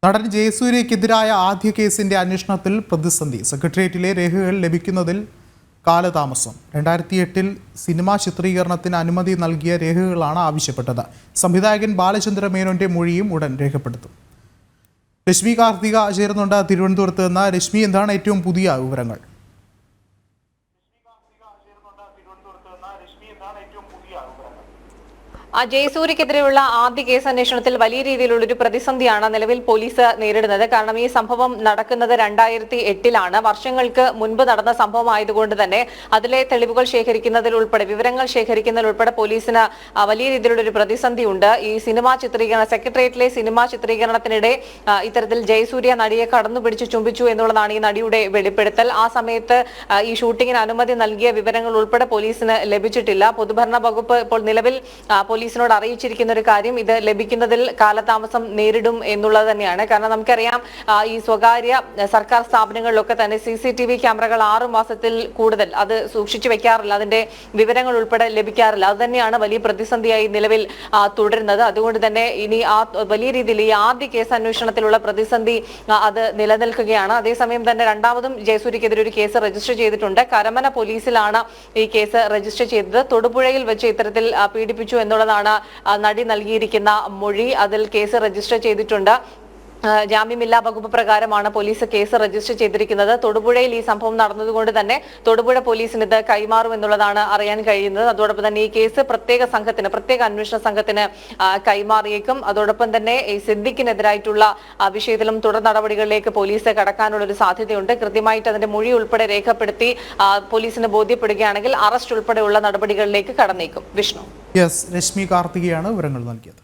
നടൻ ജയസൂര്യക്കെതിരായ ആദ്യ കേസിന്റെ അന്വേഷണത്തിൽ പ്രതിസന്ധി. സെക്രട്ടേറിയറ്റിലെ രേഖകൾ ലഭിക്കുന്നതിൽ കാലതാമസം. 2008 സിനിമാ ചിത്രീകരണത്തിന് അനുമതി നൽകിയ രേഖകളാണ് ആവശ്യപ്പെട്ടത്. സംവിധായകൻ ബാലചന്ദ്ര മേനോന്റെ മൊഴിയും ഉടൻ രേഖപ്പെടുത്തും. രശ്മി കാർത്തിക ചേരുന്നുണ്ട് തിരുവനന്തപുരത്ത് നിന്ന്. രശ്മി, എന്താണ് ഏറ്റവും പുതിയ വിവരങ്ങൾ? ജയസൂര്യക്കെതിരെയുള്ള ആദ്യ കേസ് അന്വേഷണത്തിൽ വലിയ രീതിയിലുള്ള ഒരു പ്രതിസന്ധിയാണ് നിലവിൽ പോലീസ് നേരിടുന്നത്. കാരണം ഈ സംഭവം നടക്കുന്നത് 2008 വർഷങ്ങൾക്ക് മുൻപ് നടന്ന സംഭവമായതുകൊണ്ട് തന്നെ അതിലെ തെളിവുകൾ ശേഖരിക്കുന്നതിൽ ഉൾപ്പെടെ വിവരങ്ങൾ ശേഖരിക്കുന്നതിൽ ഉൾപ്പെടെ പോലീസിന് വലിയ രീതിയിലുള്ള ഒരു പ്രതിസന്ധിയുണ്ട്. ഈ സിനിമാ ചിത്രീകരണ സെക്രട്ടേറിയറ്റിലെ സിനിമാ ചിത്രീകരണത്തിനിടെ ഇത്തരത്തിൽ ജയസൂര്യ നടിയെ കടന്നുപിടിച്ച് ചുംബിച്ചു എന്നുള്ളതാണ് ഈ നടിയുടെ വെളിപ്പെടുത്തൽ. ആ സമയത്ത് ഈ ഷൂട്ടിങ്ങിന് അനുമതി നൽകിയ വിവരങ്ങൾ ഉൾപ്പെടെ പോലീസിന് ലഭിച്ചിട്ടില്ല. പൊതുഭരണ വകുപ്പ് ഇപ്പോൾ നിലവിൽ പോലീസിനോട് അറിയിച്ചിരിക്കുന്ന ഒരു കാര്യം ഇത് ലഭിക്കുന്നതിൽ കാലതാമസം നേരിടും എന്നുള്ളത് തന്നെയാണ്. കാരണം നമുക്കറിയാം ഈ സ്വകാര്യ സർക്കാർ സ്ഥാപനങ്ങളിലൊക്കെ തന്നെ CCTV ക്യാമറകൾ 6 മാസത്തിൽ കൂടുതൽ അത് സൂക്ഷിച്ചു വെക്കാറില്ല, അതിന്റെ വിവരങ്ങൾ ഉൾപ്പെടെ ലഭിക്കാറില്ല. അത് തന്നെയാണ് വലിയ പ്രതിസന്ധിയായി നിലവിൽ തുടരുന്നത്. അതുകൊണ്ട് തന്നെ ഇനി വലിയ രീതിയിൽ ഈ ആദ്യ കേസ് അന്വേഷണത്തിലുള്ള പ്രതിസന്ധി അത് നിലനിൽക്കുകയാണ്. അതേസമയം തന്നെ രണ്ടാമതും ജയസൂര്യക്കെതിരെ ഒരു കേസ് രജിസ്റ്റർ ചെയ്തിട്ടുണ്ട്. കരമന പോലീസിലാണ് ഈ കേസ് രജിസ്റ്റർ ചെയ്തത്. തൊടുപുഴയിൽ വെച്ച് ഇത്തരത്തിൽ പീഡിപ്പിച്ചു എന്നുള്ളതാണ് നടി നൽകിയിരിക്കുന്ന മൊഴി. അതിൽ കേസ് രജിസ്റ്റർ ചെയ്തിട്ടുണ്ട്. ജാമ്യമില്ലാ വകുപ്പ് പ്രകാരമാണ് പോലീസ് കേസ് രജിസ്റ്റർ ചെയ്തിരിക്കുന്നത്. തൊടുപുഴയിൽ ഈ സംഭവം നടന്നതുകൊണ്ട് തന്നെ തൊടുപുഴ പോലീസിന് ഇത് കൈമാറും എന്നുള്ളതാണ് അറിയാൻ കഴിയുന്നത്. അതോടൊപ്പം തന്നെ ഈ കേസ് പ്രത്യേക അന്വേഷണ സംഘത്തിന് കൈമാറിയേക്കും. അതോടൊപ്പം തന്നെ ഈ സിദ്ദിഖിനെതിരായിട്ടുള്ള വിഷയത്തിലും തുടർ നടപടികളിലേക്ക് പോലീസ് കടക്കാനുള്ള ഒരു സാധ്യതയുണ്ട്. കൃത്യമായിട്ട് അതിന്റെ മൊഴി ഉൾപ്പെടെ രേഖപ്പെടുത്തി പോലീസിന് ബോധ്യപ്പെടുകയാണെങ്കിൽ അറസ്റ്റ് ഉൾപ്പെടെയുള്ള നടപടികളിലേക്ക് കടന്നേക്കും. വിഷ്ണു. യെസ്, രശ്മി കാർത്തികയാണ് വിവരങ്ങൾ നൽകിയത്.